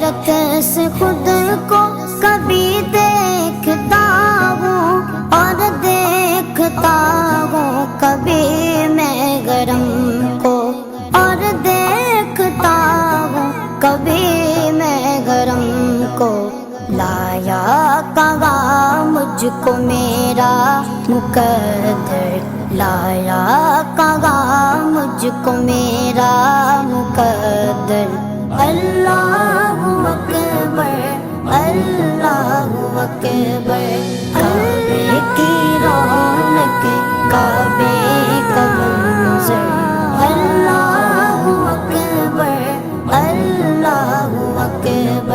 हैरत से खुद को कभी देखता हूँ और देखता हूँ कभी मैं गरम को, और देखता हूँ कभी मैं गरम को। लाया कहाँ मुझको मेरा मुकद्दर, लाया कहाँ मुझको मेरा मुकद्दर। अल्लाहु अकबर, अल्लाहु अकबर। काबे की रौनक, काबे का मंज़र। अल्लाहु अकबर, अल्लाहु अकबर।